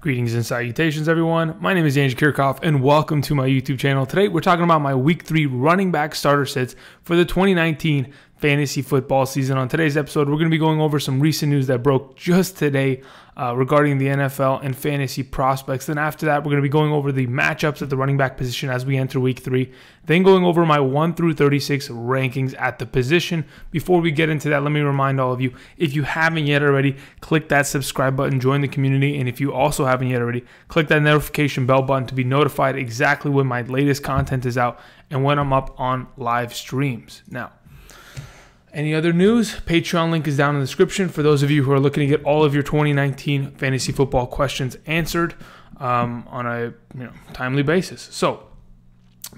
Greetings and salutations, everyone. My name is Andrew Kirchhoff, and welcome to my YouTube channel. Today, we're talking about my Week 3 running back starter sets for the 2019 fantasy football season. On today's episode, we're going to be going over some recent news that broke just today regarding the NFL and fantasy prospects. Then after that, we're going to be going over the matchups at the running back position as we enter Week 3. Then going over my 1 through 36 rankings at the position. Before we get into that, let me remind all of you, if you haven't yet already, click that subscribe button, join the community, and if you also haven't yet already, click that notification bell button to be notified exactly when my latest content is out and when I'm up on live streams. Now, any other news? Patreon link is down in the description for those of you who are looking to get all of your 2019 fantasy football questions answered on a timely basis. So,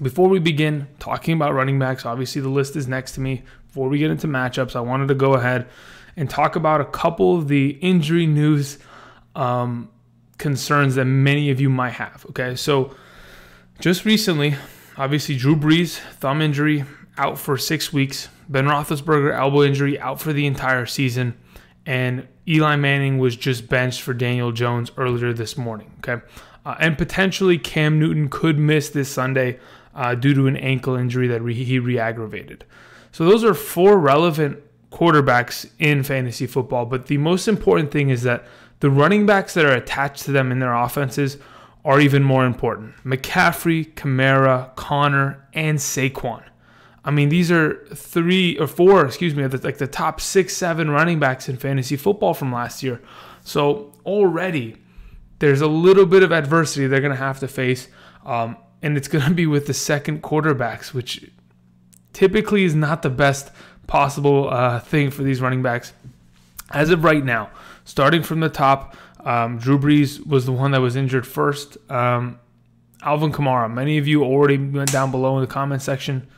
before we begin talking about running backs, obviously the list is next to me. Before we get into matchups, I wanted to go ahead and talk about a couple of the injury news concerns that many of you might have. Okay, so just recently, obviously Drew Brees, thumb injury, out for 6 weeks. Ben Roethlisberger, elbow injury, out for the entire season. And Eli Manning was just benched for Daniel Jones earlier this morning. Okay, and potentially Cam Newton could miss this Sunday due to an ankle injury that he re-aggravated. So those are 4 relevant quarterbacks in fantasy football. But the most important thing is that the running backs that are attached to them in their offenses are even more important. McCaffrey, Kamara, Connor, and Saquon. I mean, these are 3 or 4, like the top 6, 7 running backs in fantasy football from last year. So already there's a little bit of adversity they're going to have to face. And it's going to be with the second quarterbacks, which typically is not the best possible thing for these running backs. As of right now, starting from the top, Drew Brees was the one that was injured first. Alvin Kamara, many of you already went down below in the comment section,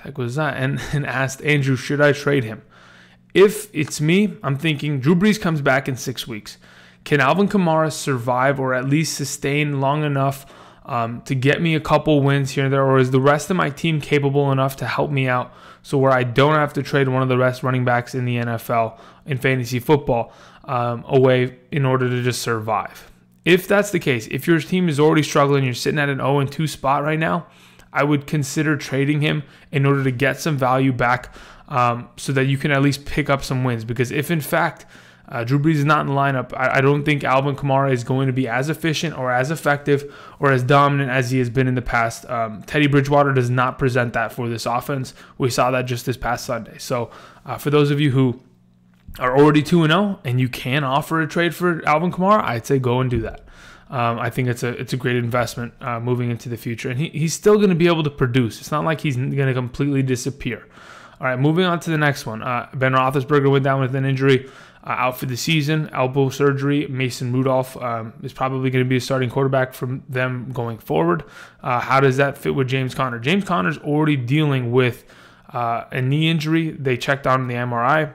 and asked, Andrew, should I trade him? If it's me, I'm thinking Drew Brees comes back in 6 weeks. Can Alvin Kamara survive or at least sustain long enough to get me a couple wins here and there? Or is the rest of my team capable enough to help me out so where I don't have to trade one of the best running backs in the NFL in fantasy football away in order to just survive? If that's the case, if your team is already struggling, you're sitting at an 0-2 spot right now, I would consider trading him in order to get some value back so that you can at least pick up some wins. Because if, in fact, Drew Brees is not in the lineup, I don't think Alvin Kamara is going to be as efficient or as effective or as dominant as he has been in the past. Teddy Bridgewater does not present that for this offense. We saw that just this past Sunday. So for those of you who are already 2-0 and you can offer a trade for Alvin Kamara, I'd say go and do that. I think it's a great investment moving into the future. And he's still going to be able to produce. It's not like he's going to completely disappear. All right, moving on to the next one. Ben Roethlisberger went down with an injury, out for the season, elbow surgery. Mason Rudolph is probably going to be a starting quarterback from them going forward. How does that fit with James Conner? James Conner's already dealing with a knee injury. They checked on the MRI.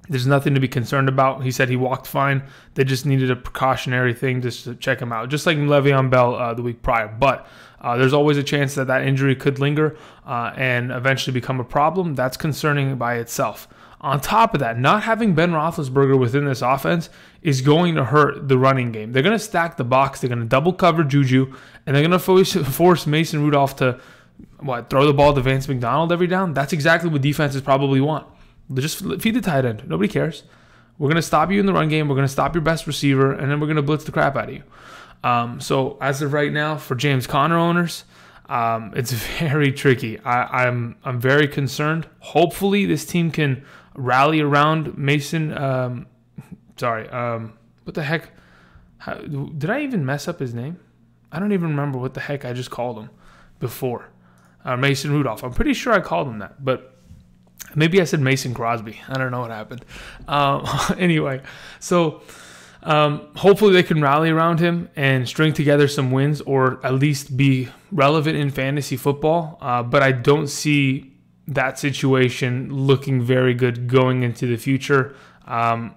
There's nothing to be concerned about. He said he walked fine. They just needed a precautionary thing just to check him out, just like Le'Veon Bell the week prior. But there's always a chance that injury could linger and eventually become a problem. That's concerning by itself. On top of that, not having Ben Roethlisberger within this offense is going to hurt the running game. They're going to stack the box. They're going to double cover Juju, and they're going to force Mason Rudolph to throw the ball to Vance McDonald every down. That's exactly what defenses probably want. Just feed the tight end. Nobody cares. We're going to stop you in the run game. We're going to stop your best receiver, and then we're going to blitz the crap out of you. So as of right now, for James Conner owners, it's very tricky. I'm very concerned. Hopefully, this team can rally around Mason. What the heck? Did I even mess up his name? I don't even remember what the heck I just called him before. Mason Rudolph. I'm pretty sure I called him that, but maybe I said Mason Crosby. I don't know what happened. Anyway, so hopefully they can rally around him and string together some wins or at least be relevant in fantasy football. But I don't see that situation looking very good going into the future. I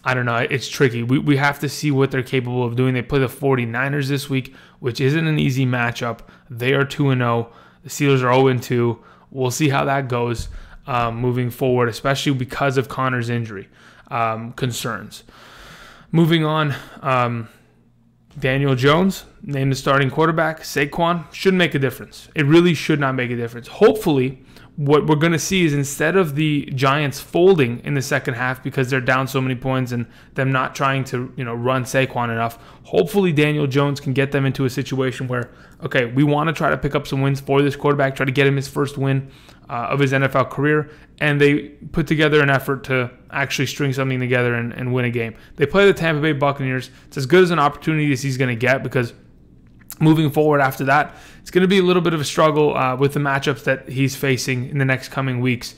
don't know. It's tricky. We have to see what they're capable of doing. They play the 49ers this week, which isn't an easy matchup. They are 2-0. The Steelers are 0-2. We'll see how that goes moving forward, especially because of Connor's injury concerns. Moving on, Daniel Jones, named the starting quarterback. Saquon shouldn't make a difference. It really should not make a difference. Hopefully, what we're going to see is instead of the Giants folding in the second half because they're down so many points and them not trying to run Saquon enough, hopefully Daniel Jones can get them into a situation where, okay, we want to try to pick up some wins for this quarterback, try to get him his first win of his NFL career, and they put together an effort to actually string something together and win a game. They play the Tampa Bay Buccaneers. It's as good as an opportunity as he's going to get because moving forward after that, it's going to be a little bit of a struggle with the matchups that he's facing in the next coming weeks.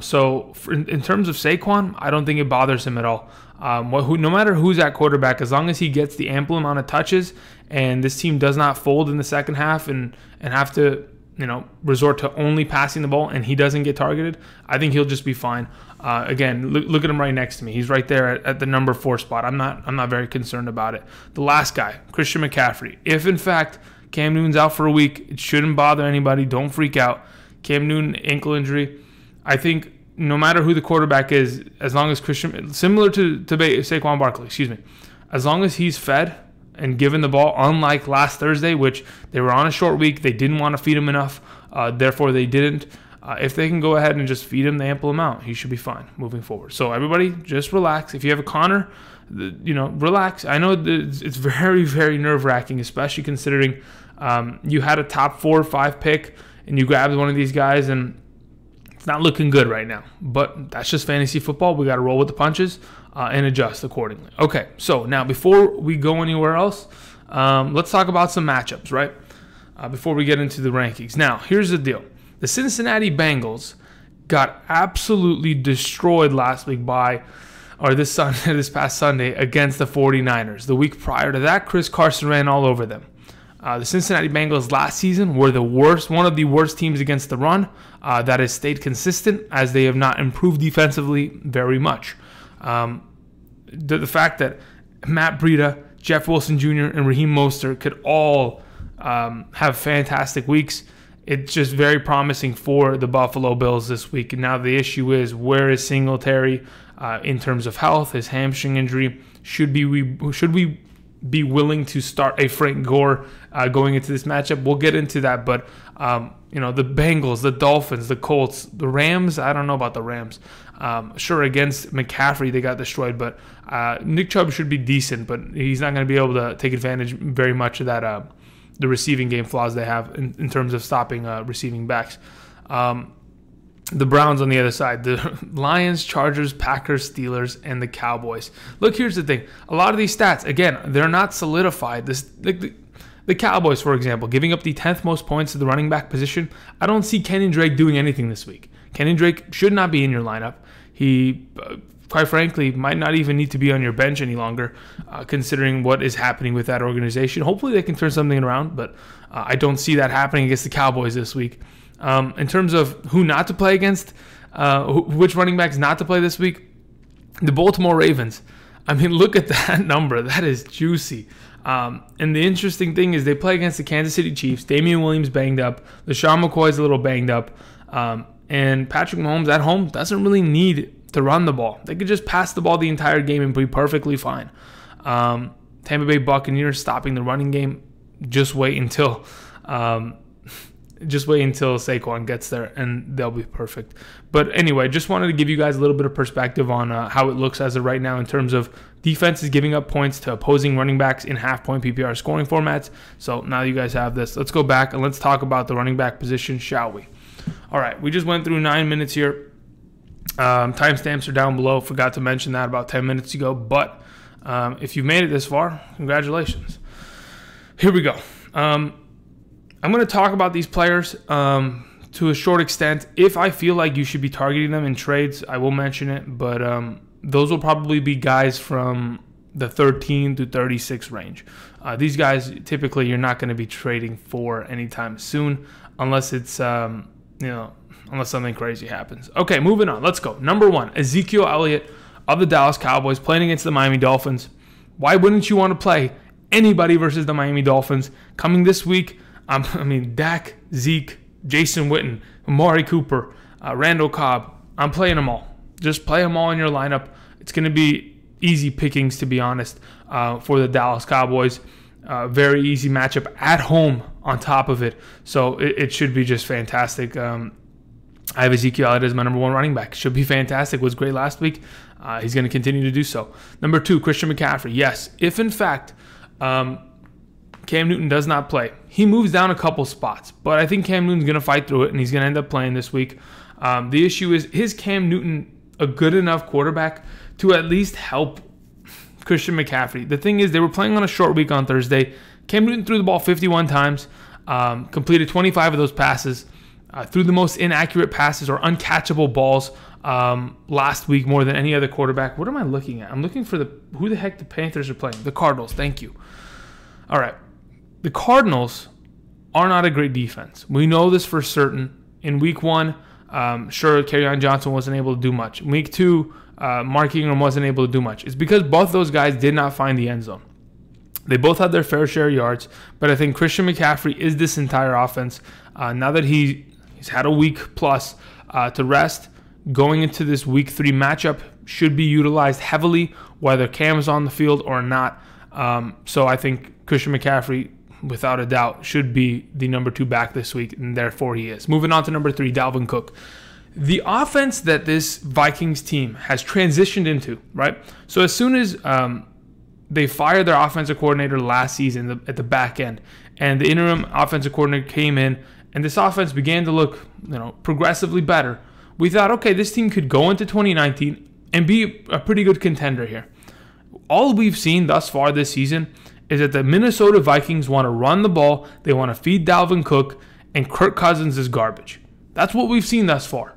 So in terms of Saquon, I don't think it bothers him at all. No matter who's at quarterback, as long as he gets the ample amount of touches and this team does not fold in the second half and have to resort to only passing the ball and he doesn't get targeted, I think he'll just be fine. Again, look at him right next to me. He's right there at the number 4 spot. I'm not very concerned about it. The last guy, Christian McCaffrey. If in fact Cam Newton's out for a week, it shouldn't bother anybody. Don't freak out. Cam Newton, ankle injury. I think no matter who the quarterback is, as long as Christian, similar to Saquon Barkley, as long as he's fed and given the ball, unlike last Thursday, which they were on a short week, they didn't want to feed him enough, therefore they didn't. If they can go ahead and just feed him the ample amount, he should be fine moving forward. So everybody, just relax. If you have a Connor, relax. I know it's very, very nerve-wracking, especially considering you had a top 4 or 5 pick and you grabbed one of these guys and it's not looking good right now. But that's just fantasy football. We got to roll with the punches and adjust accordingly. Okay, so now before we go anywhere else, let's talk about some matchups, right? Before we get into the rankings. Now, here's the deal. The Cincinnati Bengals got absolutely destroyed last week this past Sunday against the 49ers. The week prior to that, Carson ran all over them. The Cincinnati Bengals last season were one of the worst teams against the run. That has stayed consistent as they have not improved defensively very much. The fact that Matt Breida, Jeff Wilson Jr., and Raheem Mostert could all have fantastic weeks, it's just very promising for the Buffalo Bills this week. And now the issue is, where is Singletary in terms of health? His hamstring injury. Should we be willing to start a Frank Gore going into this matchup? We'll get into that, but the Bengals, the Dolphins, the Colts, the Rams. I don't know about the Rams. Sure, against McCaffrey they got destroyed, but Nick Chubb should be decent, but he's not going to be able to take advantage very much of that. The receiving game flaws they have in terms of stopping receiving backs. The Browns on the other side, the Lions, Chargers, Packers, Steelers, and the Cowboys. Look, here's the thing. A lot of these stats, again, they're not solidified. The Cowboys, for example, giving up the 10th most points to the running back position. I don't see Kenyon Drake doing anything this week. Kenyon Drake should not be in your lineup. He, quite frankly, might not even need to be on your bench any longer, considering what is happening with that organization. Hopefully they can turn something around, but I don't see that happening against the Cowboys this week. In terms of who not to play against, which running backs not to play this week, the Baltimore Ravens. I mean, look at that number. That is juicy. And the interesting thing is they play against the Kansas City Chiefs. Damien Williams banged up. LaShawn McCoy's a little banged up. And Patrick Mahomes at home doesn't really need to run the ball. They could just pass the ball the entire game and be perfectly fine. Tampa Bay Buccaneers stopping the running game. Just wait until Saquon gets there and they'll be perfect. But anyway, just wanted to give you guys a little bit of perspective on how it looks as of right now in terms of defenses giving up points to opposing running backs in half-point PPR scoring formats. So now you guys have this. Let's go back and let's talk about the running back position, shall we? All right, we just went through 9 minutes here. Timestamps are down below. Forgot to mention that about 10 minutes ago. But if you made it this far, congratulations. Here we go. I'm going to talk about these players to a short extent. If I feel like you should be targeting them in trades, I will mention it. But those will probably be guys from the 13 to 36 range. These guys, typically, you're not going to be trading for anytime soon unless it's, unless something crazy happens. Okay, moving on. Let's go. Number 1, Ezekiel Elliott of the Dallas Cowboys playing against the Miami Dolphins. Why wouldn't you want to play anybody versus the Miami Dolphins coming this week? Dak, Zeke, Jason Witten, Amari Cooper, Randall Cobb. I'm playing them all. Just play them all in your lineup. It's going to be easy pickings, to be honest, for the Dallas Cowboys. Very easy matchup at home on top of it. So it should be just fantastic. I have Ezekiel Elliott as my number 1 running back. Should be fantastic. Was great last week. He's going to continue to do so. Number 2, Christian McCaffrey. Yes, if in fact Cam Newton does not play, he moves down a couple spots. But I think Cam Newton's going to fight through it, and he's going to end up playing this week. The issue is Cam Newton a good enough quarterback to at least help Christian McCaffrey? The thing is, they were playing on a short week on Thursday. Cam Newton threw the ball 51 times, completed 25 of those passes, threw the most inaccurate passes or uncatchable balls last week more than any other quarterback. What am I looking at? I'm looking for who the heck the Panthers are playing. The Cardinals. Thank you. All right. The Cardinals are not a great defense. We know this for certain. In week 1, sure, Kerryon Johnson wasn't able to do much. In week 2, Mark Ingram wasn't able to do much. It's because both those guys did not find the end zone. They both had their fair share of yards, but I think Christian McCaffrey is this entire offense. Now that he's had a week plus to rest, going into this week 3 matchup should be utilized heavily, whether Cam's on the field or not. So I think Christian McCaffrey, without a doubt, should be the number 2 back this week, and therefore he is. Moving on to number 3, Dalvin Cook. The offense that this Vikings team has transitioned into, right? So as soon as they fired their offensive coordinator last season at the back end, and the interim offensive coordinator came in, and this offense began to look, progressively better, we thought, okay, this team could go into 2019 and be a pretty good contender here. All we've seen thus far this season is that the Minnesota Vikings want to run the ball, they want to feed Dalvin Cook, and Kirk Cousins is garbage. That's what we've seen thus far.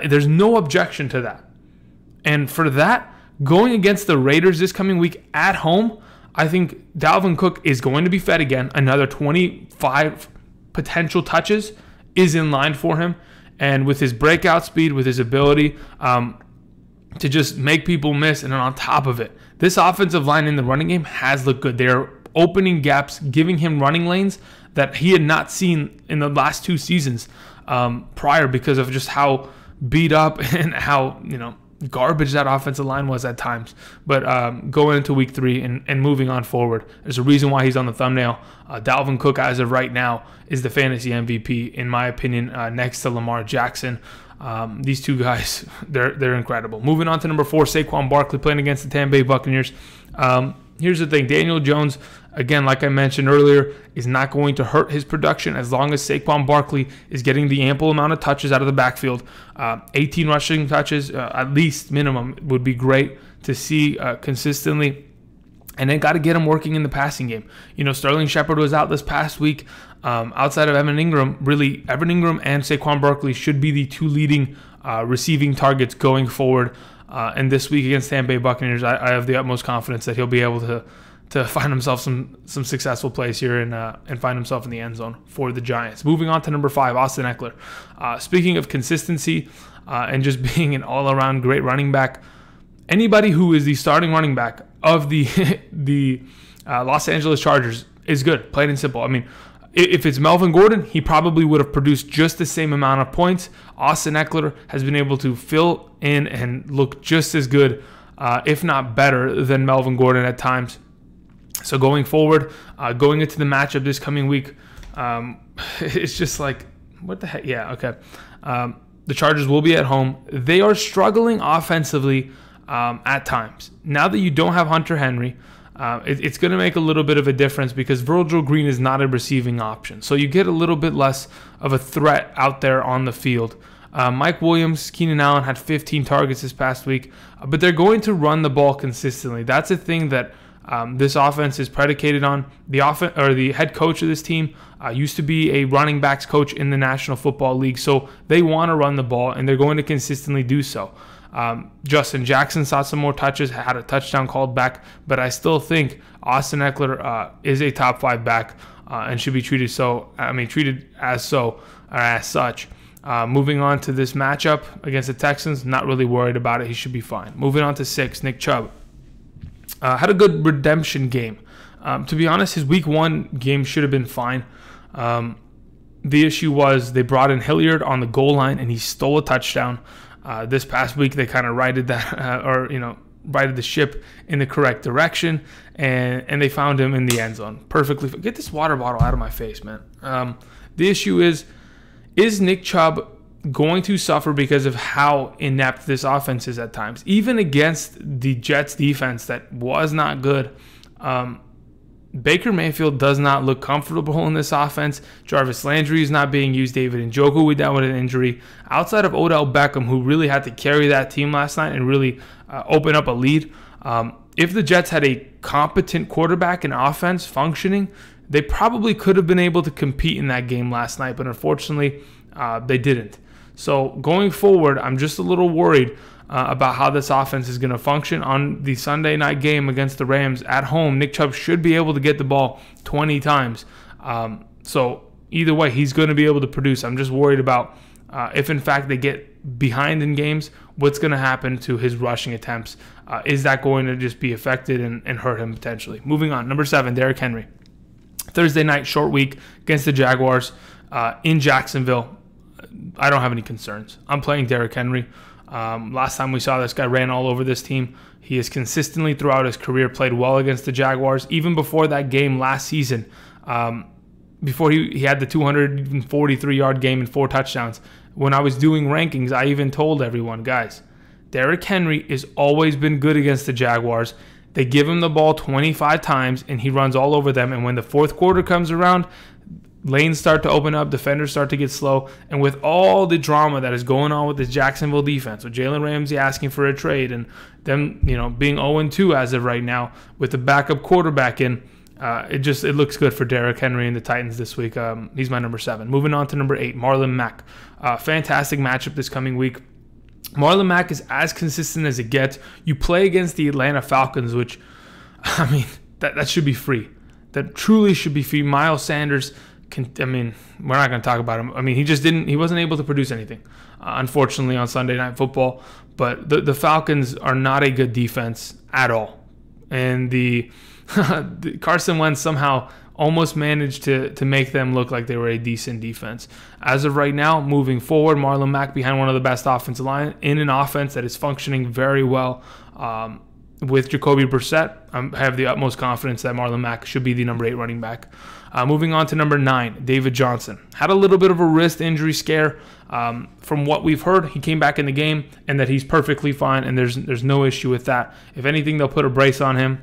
There's no objection to that. And for that, going against the Raiders this coming week at home, I think Dalvin Cook is going to be fed again. Another 25 potential touches is in line for him. And with his breakout speed, with his ability to just make people miss, and then on top of it, this offensive line in the running game has looked good. They're opening gaps, giving him running lanes that he had not seen in the last 2 seasons prior, because of just how beat up and how garbage that offensive line was at times. But going into week 3 and moving on forward, there's a reason why he's on the thumbnail. Dalvin Cook, as of right now, is the fantasy MVP, in my opinion, next to Lamar Jackson. These 2 guys, they're incredible. Moving on to number 4, Saquon Barkley playing against the Tampa Bay Buccaneers. Here's the thing. Daniel Jones, again, like I mentioned earlier, is not going to hurt his production as long as Saquon Barkley is getting the ample amount of touches out of the backfield. 18 rushing touches, at least minimum, would be great to see consistently. And then got to get him working in the passing game. Sterling Shepard was out this past week. Outside of Evan Ingram, really, Evan Ingram and Saquon Barkley should be the 2 leading receiving targets going forward. And this week against Tampa Bay Buccaneers, I have the utmost confidence that he'll be able to find himself some successful plays here and find himself in the end zone for the Giants. Moving on to number 5, Austin Ekeler. Speaking of consistency and just being an all-around great running back, anybody who is the starting running back of the Los Angeles Chargers is good, plain and simple. I mean, if it's Melvin Gordon, he probably would have produced just the same amount of points. Austin Ekeler has been able to fill in and look just as good, if not better, than Melvin Gordon at times. So going forward, going into the matchup this coming week, it's just like, what the heck? Yeah, okay. The Chargers will be at home. They are struggling offensively at times. Now that you don't have Hunter Henry, it's going to make a little bit of a difference because Virgil Green is not a receiving option. So you get a little bit less of a threat out there on the field. Mike Williams, Keenan Allen had 15 targets this past week, but they're going to run the ball consistently. That's a thing that this offense is predicated on. The head coach of this team used to be a running backs coach in the National Football League, so they want to run the ball, and they're going to consistently do so. Justin Jackson saw some more touches, had a touchdown called back, but I still think Austin Ekeler is a top 5 back and should be treated as such. Moving on to this matchup against the Texans, not really worried about it. He should be fine. Moving on to 6, Nick Chubb. Had a good redemption game. To be honest, his week 1 game should have been fine. The issue was they brought in Hilliard on the goal line and he stole a touchdown. This past week they kind of righted that, righted the ship in the correct direction, and they found him in the end zone. Perfectly. Get this water bottle out of my face, man. The issue is Nick Chubb going to suffer because of how inept this offense is at times? Even against the Jets defense that was not good, Baker Mayfield does not look comfortable in this offense. Jarvis Landry is not being used. David Njoku went down with an injury. Outside of Odell Beckham, who really had to carry that team last night and really open up a lead, if the Jets had a competent quarterback and offense functioning, they probably could have been able to compete in that game last night, but unfortunately, they didn't. So going forward, I'm just a little worried about how this offense is going to function on the Sunday night game against the Rams at home. Nick Chubb should be able to get the ball 20 times. So either way, he's going to be able to produce. I'm just worried about if, in fact, they get behind in games, what's going to happen to his rushing attempts. Is that going to just be affected and hurt him potentially? Moving on, number 7, Derrick Henry. Thursday night, short week against the Jaguars in Jacksonville. I don't have any concerns. I'm playing Derrick Henry. Last time we saw this guy ran all over this team. He has consistently throughout his career played well against the Jaguars. Even before that game last season, before he had the 243-yard game and 4 touchdowns, when I was doing rankings, I even told everyone, guys, Derrick Henry has always been good against the Jaguars. They give him the ball 25 times, and he runs all over them. And when the fourth quarter comes around, lanes start to open up, defenders start to get slow, and with all the drama that is going on with this Jacksonville defense, with Jalen Ramsey asking for a trade and them, being 0-2 as of right now with the backup quarterback in, it looks good for Derrick Henry and the Titans this week. He's my number 7. Moving on to number 8, Marlon Mack. Fantastic matchup this coming week. Marlon Mack is as consistent as it gets. You play against the Atlanta Falcons, which, that should be free. That truly should be free. Miles Sanders, we're not going to talk about him. He wasn't able to produce anything, unfortunately, on Sunday Night Football. But the Falcons are not a good defense at all. And the Carson Wentz somehow almost managed to make them look like they were a decent defense. As of right now, moving forward, Marlon Mack behind one of the best offensive line in an offense that is functioning very well. With Jacoby Brissett, I have the utmost confidence that Marlon Mack should be the number 8 running back. Moving on to number 9, David Johnson. Had a little bit of a wrist injury scare. From what we've heard, he came back in the game and that he's perfectly fine, and there's no issue with that. If anything, they'll put a brace on him.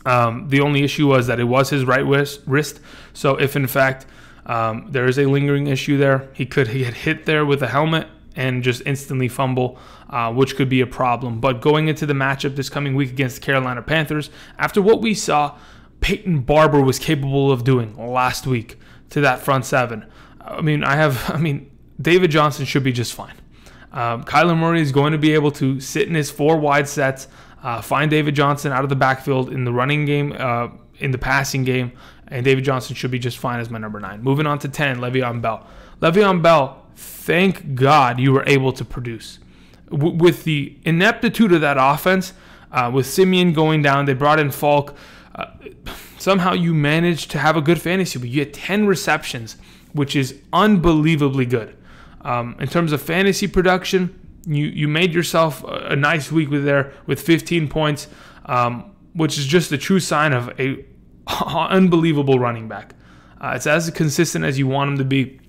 The only issue was that it was his right wrist. So if, in fact, there is a lingering issue there, he could get hit there with a helmet and just instantly fumble, which could be a problem. But going into the matchup this coming week against the Carolina Panthers, after what we saw Peyton Barber was capable of doing last week to that front 7, David Johnson should be just fine. Kyler Murray is going to be able to sit in his 4 wide sets, find David Johnson out of the backfield in the running game, in the passing game, and David Johnson should be just fine as my number 9. Moving on to 10, Le'Veon Bell. Le'Veon Bell, thank God you were able to produce. With the ineptitude of that offense, with Simeon going down, they brought in Falk. Somehow you managed to have a good fantasy week. You had 10 receptions, which is unbelievably good. In terms of fantasy production, you made yourself a nice week with 15 points, which is just the true sign of a unbelievable running back. It's as consistent as you want him to be.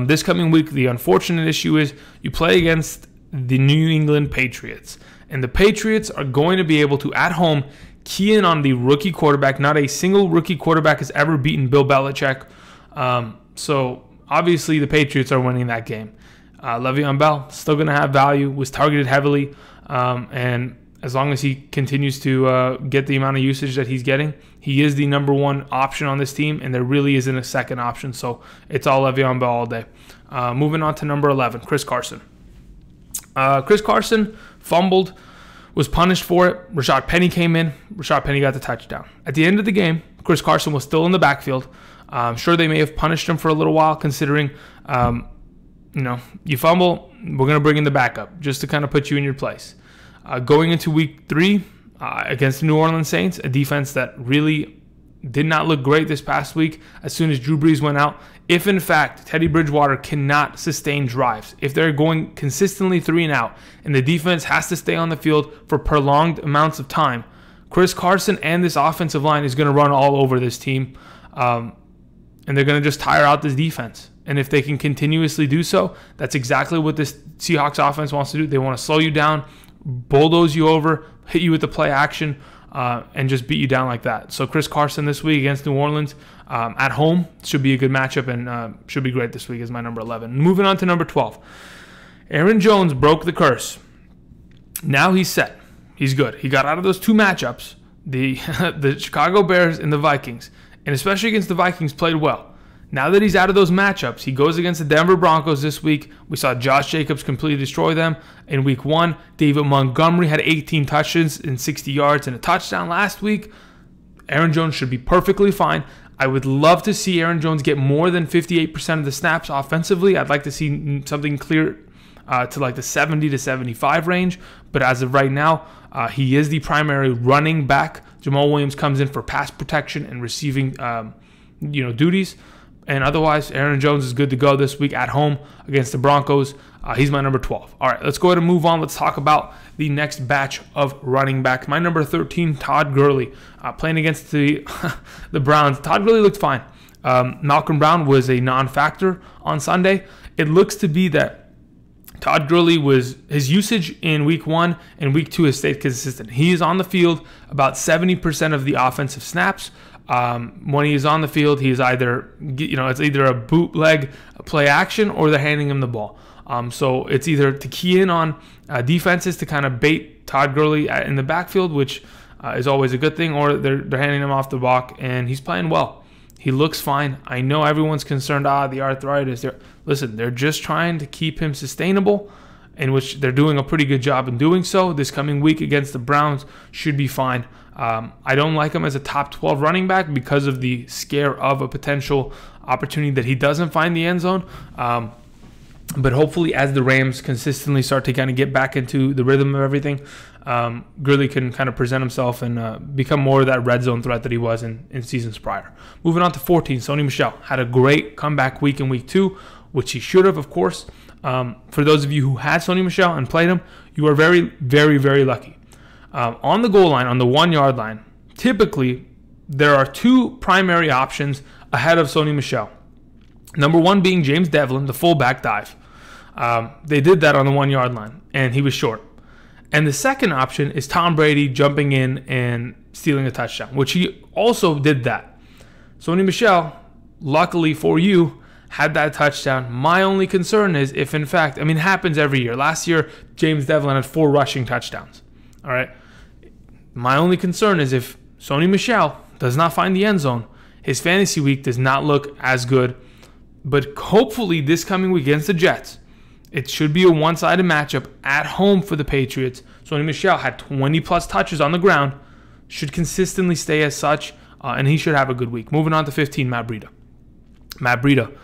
This coming week, the unfortunate issue is you play against the New England Patriots, and the Patriots are going to be able to, at home, key in on the rookie quarterback. Not a single rookie quarterback has ever beaten Bill Belichick. So obviously the Patriots are winning that game. Le'Veon Bell still going to have value, was targeted heavily, and as long as he continues to get the amount of usage that he's getting, he is the number 1 option on this team, and there really isn't a second option, so it's all Le'Veon Bell all day. Moving on to number 11, Chris Carson. Chris Carson fumbled, was punished for it. Rashad Penny came in. Rashad Penny got the touchdown. At the end of the game, Chris Carson was still in the backfield. I'm sure they may have punished him for a little while, considering, you fumble, we're going to bring in the backup just to kind of put you in your place. Going into week 3 against the New Orleans Saints, a defense that really did not look great this past week as soon as Drew Brees went out. If, in fact, Teddy Bridgewater cannot sustain drives, if they're going consistently 3 and out, and the defense has to stay on the field for prolonged amounts of time, Chris Carson and this offensive line is going to run all over this team, and they're going to just tire out this defense. And if they can continuously do so, that's exactly what this Seahawks offense wants to do. They want to slow you down, bulldoze you over, hit you with the play action, and just beat you down like that. So Chris Carson this week against New Orleans at home should be a good matchup and should be great this week as my number 11. Moving on to number 12. Aaron Jones broke the curse. Now he's set. He's good. He got out of those 2 matchups, the Chicago Bears and the Vikings, and especially against the Vikings played well. Now that he's out of those matchups, he goes against the Denver Broncos this week. We saw Josh Jacobs completely destroy them in week 1. David Montgomery had 18 touches and 60 yards and a touchdown last week. Aaron Jones should be perfectly fine. I would love to see Aaron Jones get more than 58% of the snaps offensively. I'd like to see something clear to like the 70 to 75 range. But as of right now, he is the primary running back. Jamal Williams comes in for pass protection and receiving duties. And otherwise, Aaron Jones is good to go this week at home against the Broncos. He's my number 12. All right, let's go ahead and move on. Let's talk about the next batch of running backs. My number 13, Todd Gurley, playing against the Browns. Todd Gurley looked fine. Malcolm Brown was a non-factor on Sunday. It looks to be that Todd Gurley his usage in week 1 and week 2 has stayed consistent. He is on the field about 70% of the offensive snaps. When he is on the field, he is either, it's either a bootleg play action or they're handing him the ball. So it's either to key in on defenses to kind of bait Todd Gurley in the backfield, which is always a good thing, or they're handing him off the block, and he's playing well. He looks fine. I know everyone's concerned, the arthritis. Listen, they're just trying to keep him sustainable, in which they're doing a pretty good job in doing so. This coming week against the Browns should be fine. I don't like him as a top 12 running back because of the scare of a potential opportunity that he doesn't find the end zone. But hopefully as the Rams consistently start to kind of get back into the rhythm of everything, Gurley can kind of present himself and become more of that red zone threat that he was in seasons prior. Moving on to 14, Sony Michel had a great comeback week in week 2, which he should have, of course. For those of you who had Sony Michel and played him, you are very, very, very lucky. On the goal line, on the 1-yard line, typically there are 2 primary options ahead of Sony Michel. Number 1 being James Devlin, the fullback dive. They did that on the 1-yard line, and he was short. And the second option is Tom Brady jumping in and stealing a touchdown, which he also did that. Sony Michel, luckily for you, had that touchdown. My only concern is if, in fact, it happens every year. Last year, James Devlin had 4 rushing touchdowns. All right. My only concern is if Sony Michel does not find the end zone, his fantasy week does not look as good. But hopefully this coming week against the Jets, it should be a one-sided matchup at home for the Patriots. Sony Michel had 20-plus touches on the ground, should consistently stay as such, and he should have a good week. Moving on to 15, Matt Breida. Matt Breida,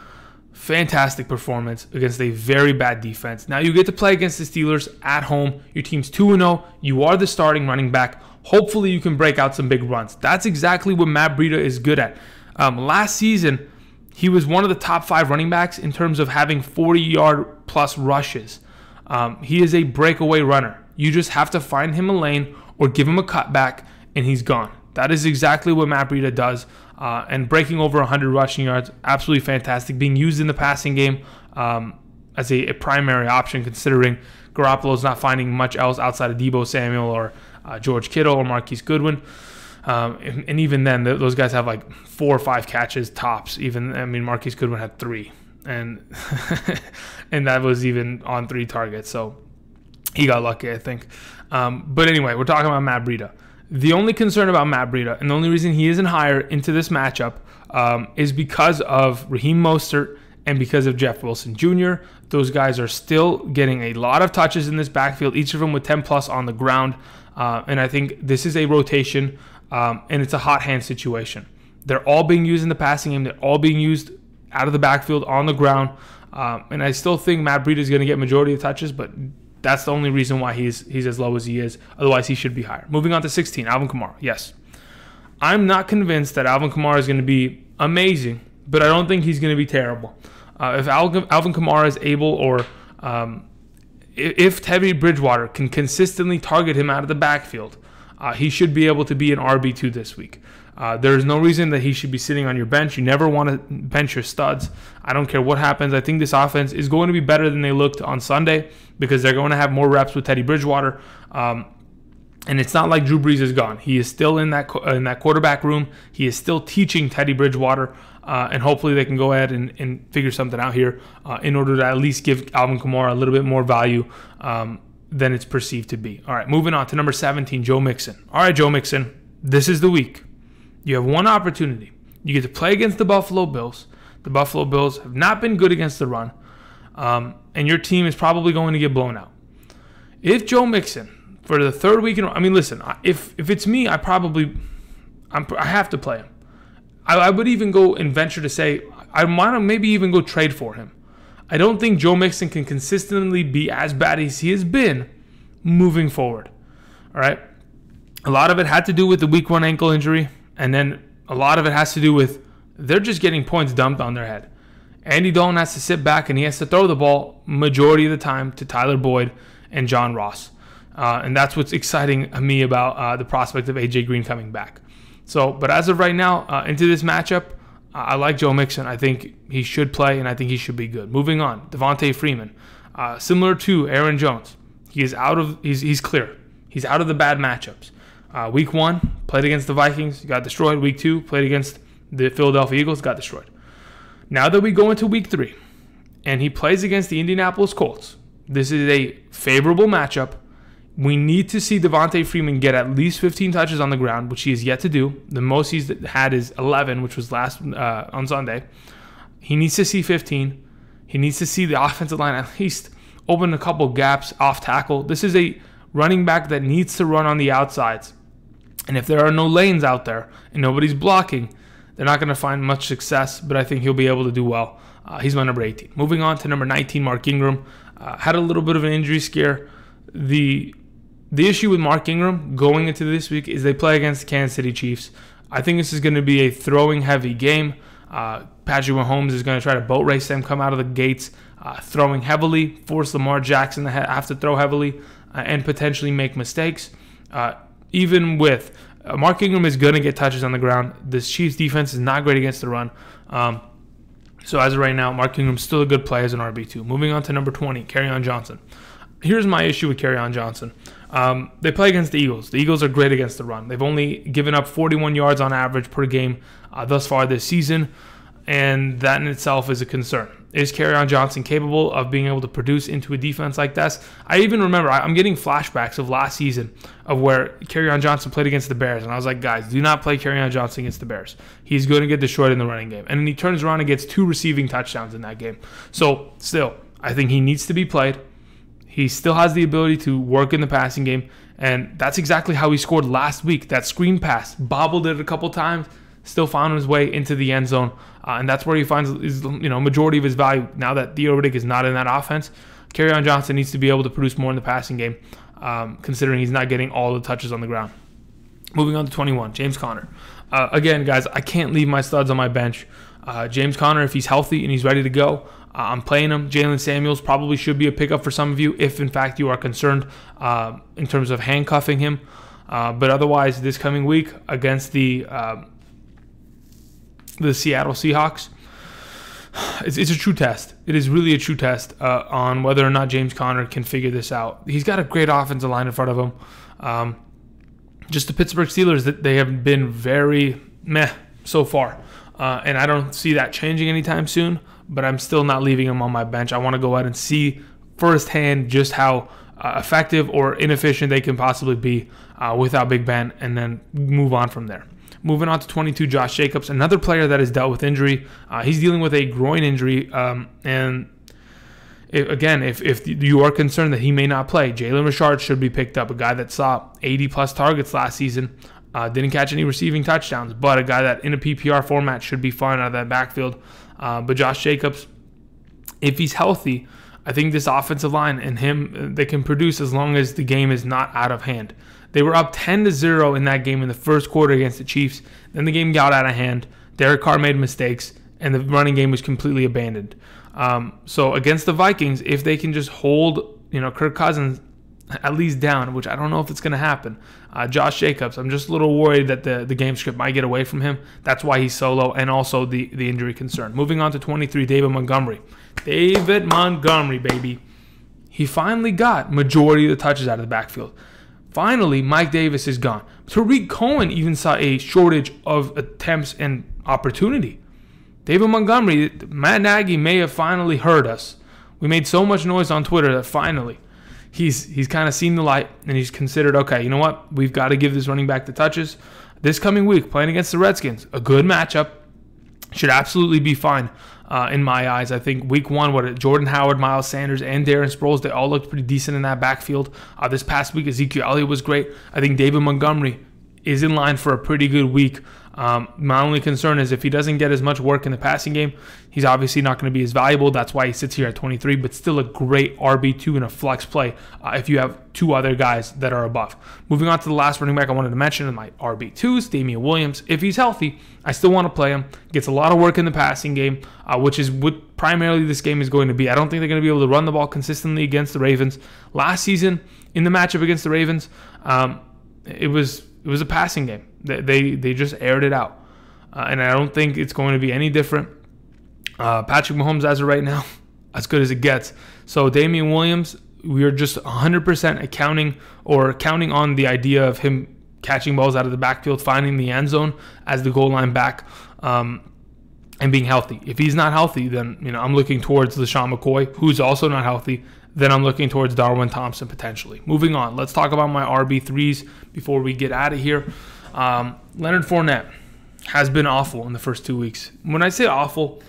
fantastic performance against a very bad defense. Now you get to play against the Steelers at home. Your team's 2-0. You are the starting running back. Hopefully you can break out some big runs. That's exactly what Matt Breida is good at. Last season, he was one of the top 5 running backs in terms of having 40-yard plus rushes. He is a breakaway runner. You just have to find him a lane or give him a cutback, and he's gone. That is exactly what Matt Breida does. And breaking over 100 rushing yards, absolutely fantastic. Being used in the passing game as a primary option, considering Garoppolo's not finding much else outside of Deebo Samuel or George Kittle or Marquise Goodwin. And even then, those guys have like 4 or 5 catches tops. Marquise Goodwin had 3. And and that was even on 3 targets. So he got lucky, I think. But anyway, we're talking about Matt Breida. The only concern about Matt Breida, and the only reason he isn't higher into this matchup, is because of Raheem Mostert and because of Jeff Wilson Jr. Those guys are still getting a lot of touches in this backfield, each of them with 10-plus on the ground. And I think this is a rotation, and it's a hot hand situation. They're all being used in the passing game. They're all being used out of the backfield on the ground. And I still think Matt Breida is going to get majority of touches, but that's the only reason why he's as low as he is. Otherwise, he should be higher. Moving on to 16, Alvin Kamara. Yes. I'm not convinced that Alvin Kamara is going to be amazing, but I don't think he's going to be terrible. If Alvin Kamara is able, or if Teddy Bridgewater can consistently target him out of the backfield, he should be able to be an RB2 this week. There's no reason that he should be sitting on your bench. You never want to bench your studs. I don't care what happens. I think this offense is going to be better than they looked on Sunday because they're going to have more reps with Teddy Bridgewater. And it's not like Drew Brees is gone. He is still in that quarterback room. He is still teaching Teddy Bridgewater. And hopefully they can go ahead and figure something out here in order to at least give Alvin Kamara a little bit more value than it's perceived to be. All right, moving on to number 17, Joe Mixon. All right, Joe Mixon, this is the week. You have one opportunity. You get to play against the Buffalo Bills. The Buffalo Bills have not been good against the run, and your team is probably going to get blown out. If Joe Mixon, for the third week in a row, I mean, listen, if it's me, I have to play him. I would even go and venture to say I want to maybe even go trade for him. I don't think Joe Mixon can consistently be as bad as he has been moving forward. All right? A lot of it had to do with the week 1 ankle injury, and then a lot of it has to do with they're just getting points dumped on their head. Andy Dalton has to sit back and he has to throw the ball majority of the time to Tyler Boyd and John Ross. And that's what's exciting me about the prospect of A.J. Green coming back. So, but as of right now, into this matchup, I like Joe Mixon. I think he should play, and I think he should be good. Moving on, Devonta Freeman. Similar to Aaron Jones, he's clear. He's out of the bad matchups. Week 1, played against the Vikings, got destroyed. Week 2, played against the Philadelphia Eagles, got destroyed. Now that we go into Week 3, and he plays against the Indianapolis Colts, this is a favorable matchup. We need to see Devonta Freeman get at least 15 touches on the ground, which he has yet to do. The most he's had is 11, which was last on Sunday. He needs to see 15. He needs to see the offensive line at least open a couple gaps off tackle. This is a running back that needs to run on the outsides. And if there are no lanes out there and nobody's blocking, they're not going to find much success, but I think he'll be able to do well. He's my number 18. Moving on to number 19, Mark Ingram. Had a little bit of an injury scare. The issue with Mark Ingram going into this week is they play against the Kansas City Chiefs. I think this is going to be a throwing-heavy game. Patrick Mahomes is going to try to boat race them, come out of the gates throwing heavily, force Lamar Jackson to have to throw heavily, and potentially make mistakes. Even with Mark Ingram is going to get touches on the ground. This Chiefs defense is not great against the run. So as of right now, Mark Ingram's still a good play as an RB2. Moving on to number 20, Kerryon Johnson. Here's my issue with Kerryon Johnson. They play against the Eagles. The Eagles are great against the run. They've only given up 41 yards on average per game thus far this season, and that in itself is a concern. Is Kerryon Johnson capable of being able to produce into a defense like this? I even remember, I'm getting flashbacks of last season of where Kerryon Johnson played against the Bears, and I was like, guys, do not play Kerryon Johnson against the Bears. He's going to get destroyed in the running game. And then he turns around and gets 2 receiving touchdowns in that game. So still, I think he needs to be played. He still has the ability to work in the passing game, and that's exactly how he scored last week. That screen pass, bobbled it a couple times, still found his way into the end zone, and that's where he finds his majority of his value. Now that Theo Riddick is not in that offense, Kerryon Johnson needs to be able to produce more in the passing game, considering he's not getting all the touches on the ground. Moving on to 21, James Conner. Again, guys, I can't leave my studs on my bench. James Conner, if he's healthy and he's ready to go, I'm playing him. Jalen Samuels probably should be a pickup for some of you if, in fact, you are concerned in terms of handcuffing him. But otherwise, this coming week against the Seattle Seahawks, it's a true test. It is really a true test on whether or not James Conner can figure this out. He's got a great offensive line in front of him. Just the Pittsburgh Steelers, that they have been very meh so far. And I don't see that changing anytime soon, but I'm still not leaving him on my bench. I want to go ahead and see firsthand just how effective or inefficient they can possibly be without Big Ben, and then move on from there. Moving on to 22, Josh Jacobs, another player that has dealt with injury. He's dealing with a groin injury, and if you are concerned that he may not play, Jalen Richard should be picked up, a guy that saw 80-plus targets last season. Didn't catch any receiving touchdowns, but a guy that in a PPR format should be fine out of that backfield. But Josh Jacobs, if he's healthy, I think this offensive line and him, they can produce as long as the game is not out of hand. They were up 10-0 in that game in the first quarter against the Chiefs. Then the game got out of hand. Derek Carr made mistakes, and the running game was completely abandoned. So against the Vikings, if they can just hold, Kirk Cousins at least down, which I don't know if it's going to happen. Josh Jacobs, I'm just a little worried that the game script might get away from him. That's why he's solo, and also the injury concern. Moving on to 23, David Montgomery. David Montgomery, baby. He finally got majority of the touches out of the backfield. Finally, Mike Davis is gone. Tariq Cohen even saw a shortage of attempts and opportunity. David Montgomery, Matt Nagy may have finally heard us. We made so much noise on Twitter that finally he's kind of seen the light, and he's considered, okay, you know what? We've got to give this running back the touches. This coming week, playing against the Redskins, a good matchup. Should absolutely be fine in my eyes. I think week one, Jordan Howard, Miles Sanders, and Darren Sproles, they all looked pretty decent in that backfield. This past week, Ezekiel Elliott was great. I think David Montgomery is in line for a pretty good week. My only concern is if he doesn't get as much work in the passing game, he's obviously not going to be as valuable. That's why he sits here at 23, but still a great RB2 in a flex play if you have two other guys that are above. Moving on to the last running back I wanted to mention in my RB2s, Damien Williams. If he's healthy, I still want to play him. Gets a lot of work in the passing game, which is what primarily this game is going to be. I don't think they're going to be able to run the ball consistently against the Ravens. Last season, in the matchup against the Ravens, it was a passing game. They just aired it out. And I don't think it's going to be any different. Patrick Mahomes, as of right now, as good as it gets. So Damien Williams, we are just 100% counting on the idea of him catching balls out of the backfield, finding the end zone as the goal line back, and being healthy. If he's not healthy, then I'm looking towards LaShawn McCoy, who's also not healthy. Then I'm looking towards Darwin Thompson potentially. Moving on, let's talk about my RB3s before we get out of here. Leonard Fournette has been awful in the first 2 weeks. When I say awful,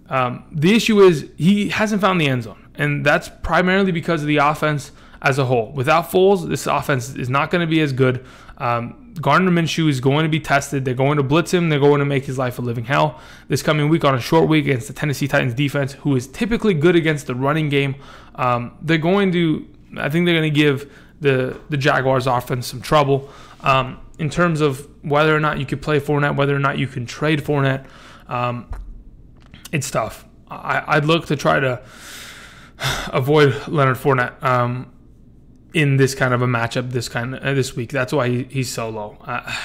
the issue is he hasn't found the end zone, and that's primarily because of the offense as a whole. Without Foles, this offense is not going to be as good. Gardner Minshew is going to be tested. They're going to blitz him. They're going to make his life a living hell. This coming week on a short week against the Tennessee Titans defense, who is typically good against the running game, I think they're going to give the Jaguars offense some trouble. In terms of whether or not you could play Fournette, whether or not you can trade Fournette, it's tough. I'd look to try to avoid Leonard Fournette in this kind of a matchup this week. That's why he's so low.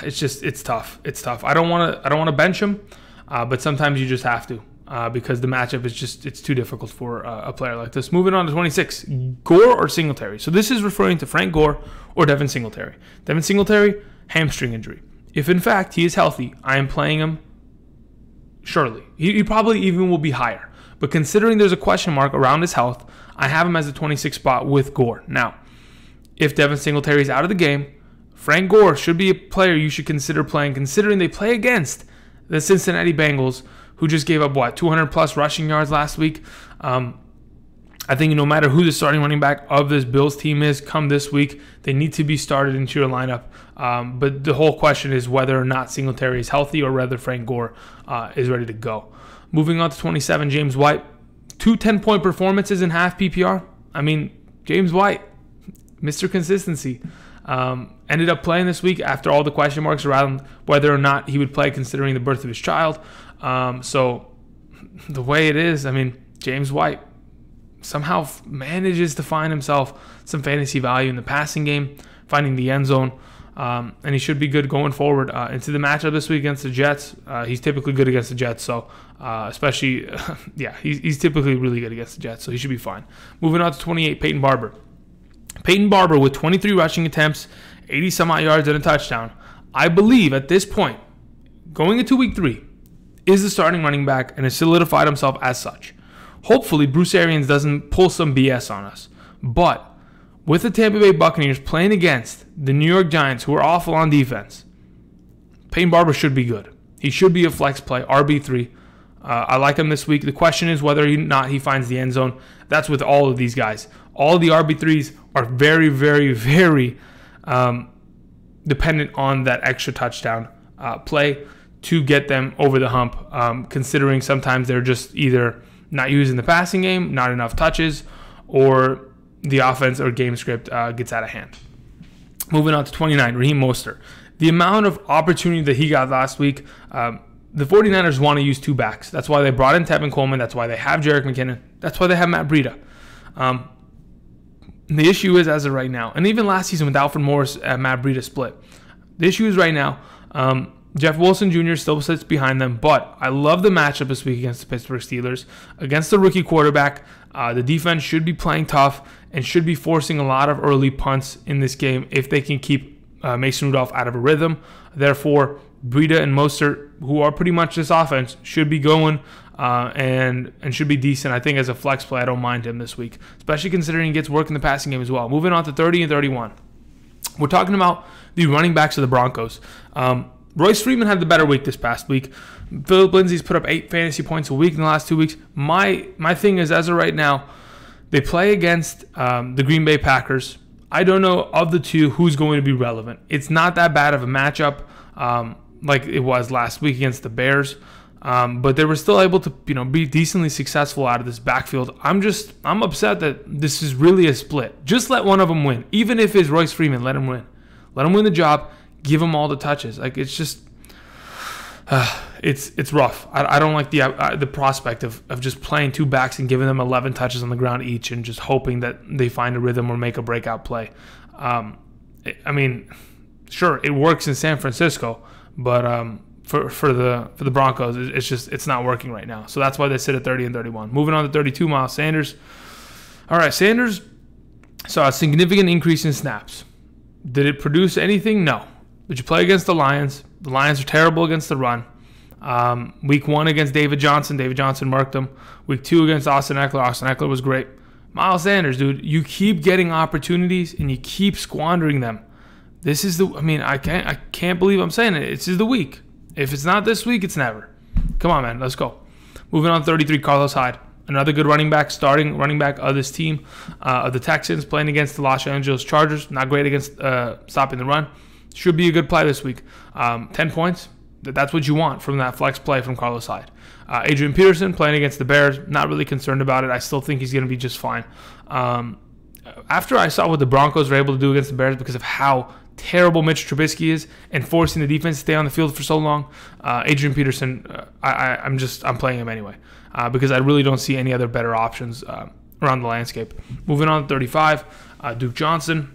It's tough. It's tough. I don't want to bench him, but sometimes you just have to because the matchup is it's too difficult for a player like this. Moving on to 26, Gore or Singletary. So this is referring to Frank Gore or Devin Singletary. Devin Singletary, hamstring injury. If in fact he is healthy, I am playing him. Surely, he probably even will be higher. But considering there's a question mark around his health, I have him as a 26 spot with Gore. Now, if Devin Singletary is out of the game, Frank Gore should be a player you should consider playing, considering they play against the Cincinnati Bengals, who just gave up, 200 plus rushing yards last week. I think no matter who the starting running back of this Bills team is come this week, they need to be started into your lineup. But the whole question is whether or not Singletary is healthy or whether Frank Gore is ready to go. Moving on to 27, James White. 2 10-point performances in half PPR. I mean, James White, Mr. Consistency, ended up playing this week after all the question marks around whether or not he would play considering the birth of his child. So the way it is, I mean, James White somehow manages to find himself some fantasy value in the passing game, finding the end zone, and he should be good going forward into the matchup this week against the Jets. He's typically good against the Jets, so especially, he's typically really good against the Jets, so he should be fine. Moving on to 28, Peyton Barber. Peyton Barber with 23 rushing attempts, 80 some odd yards and a touchdown. I believe at this point, going into week 3, is the starting running back and has solidified himself as such. Hopefully, Bruce Arians doesn't pull some BS on us. But with the Tampa Bay Buccaneers playing against the New York Giants, who are awful on defense, Peyton Barber should be good. He should be a flex play, RB3. I like him this week. The question is whether or not he finds the end zone. That's with all of these guys. All the RB3s are very, very, very dependent on that extra touchdown play to get them over the hump, considering sometimes they're just either not using the passing game, not enough touches, or the offense or game script gets out of hand. Moving on to 29, Raheem Mostert. The amount of opportunity that he got last week, the 49ers want to use two backs. That's why they brought in Tevin Coleman. That's why they have Jerick McKinnon. That's why they have Matt Breida. The issue is, as of right now, and even last season with Alfred Morris and Matt Breida split, the issue is right now, Jeff Wilson Jr. still sits behind them, but I love the matchup this week against the Pittsburgh Steelers. Against the rookie quarterback, the defense should be playing tough and should be forcing a lot of early punts in this game if they can keep Mason Rudolph out of a rhythm. Therefore, Breida and Mostert, who are pretty much this offense, should be going and should be decent. I think as a flex play, I don't mind him this week, especially considering he gets work in the passing game as well. Moving on to 30 and 31. We're talking about the running backs of the Broncos. Royce Freeman had the better week this past week. Phillip Lindsay's put up 8 fantasy points a week in the last 2 weeks. My thing is, as of right now, they play against the Green Bay Packers. I don't know of the two who's going to be relevant. It's not that bad of a matchup like it was last week against the Bears, but they were still able to be decently successful out of this backfield. I'm upset that this is really a split. Just let one of them win, even if it's Royce Freeman. Let him win. Let him win the job. Give him all the touches. Like, it's just it's rough. I don't like the prospect of just playing two backs and giving them 11 touches on the ground each and just hoping that they find a rhythm or make a breakout play. I mean, sure, it works in San Francisco, but for the Broncos, it's not working right now. So that's why they sit at 30 and 31. Moving on to 32, Miles Sanders. All right, Sanders saw a significant increase in snaps. Did it produce anything? No. But you play against the Lions. The Lions are terrible against the run. Week 1 against David Johnson marked them. Week 2 against Austin Ekeler was great. Miles Sanders, dude, you keep getting opportunities and you keep squandering them. This is I can't believe I'm saying it. This is the week. If it's not this week, it's never. Come on, man, let's go. Moving on to 33, Carlos Hyde. Another good running back, starting running back of this team, of the Texans, playing against the Los Angeles Chargers. Not great against stopping the run. Should be a good play this week. 10 points. That's what you want from that flex play from Carlos Hyde. Adrian Peterson playing against the Bears. Not really concerned about it. I still think he's going to be just fine. After I saw what the Broncos were able to do against the Bears because of how terrible Mitch Trubisky is and forcing the defense to stay on the field for so long, Adrian Peterson, I'm playing him anyway because I really don't see any other better options around the landscape. Moving on to 35, Duke Johnson.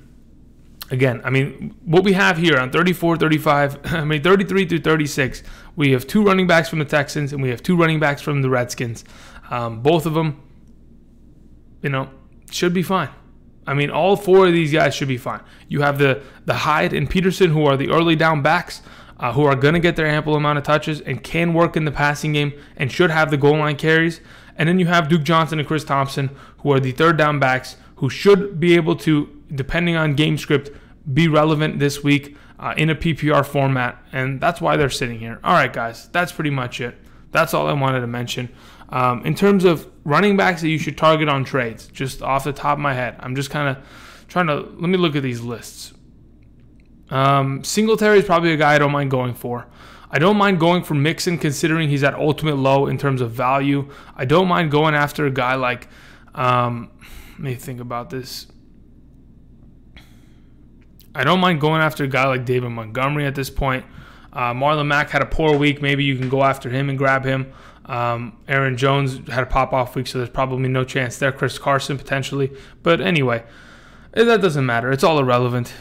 Again, what we have here on 34, 35, 33 through 36, we have 2 running backs from the Texans and we have 2 running backs from the Redskins. Both of them, should be fine. All 4 of these guys should be fine. You have the Hyde and Peterson, who are the early down backs, who are going to get their ample amount of touches and can work in the passing game and should have the goal line carries. And then you have Duke Johnson and Chris Thompson, who are the third down backs, who should be able to, depending on game script, be relevant this week in a PPR format. And that's why they're sitting here. All right, guys, that's pretty much it. That's all I wanted to mention. In terms of running backs that you should target on trades, just off the top of my head, I'm just kind of trying to, let me look at these lists. Singletary is probably a guy I don't mind going for. I don't mind going for Mixon considering he's at ultimate low in terms of value. I don't mind going after a guy like, let me think about this. I don't mind going after a guy like David Montgomery at this point. Marlon Mack had a poor week. Maybe you can go after him and grab him. Aaron Jones had a pop-off week, so there's probably no chance there. Carson potentially. But anyway, that doesn't matter. It's all irrelevant.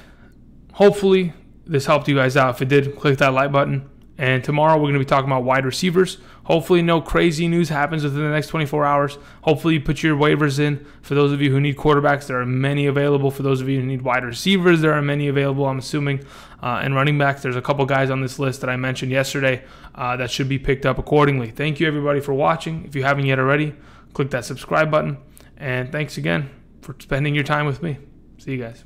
Hopefully, this helped you guys out. If it did, click that like button. And tomorrow, we're going to be talking about wide receivers. Hopefully, no crazy news happens within the next 24 hours. Hopefully, you put your waivers in. For those of you who need quarterbacks, there are many available. For those of you who need wide receivers, there are many available, I'm assuming. And running backs, there's a couple guys on this list that I mentioned yesterday that should be picked up accordingly. Thank you, everybody, for watching. If you haven't yet already, click that subscribe button. And thanks again for spending your time with me. See you guys.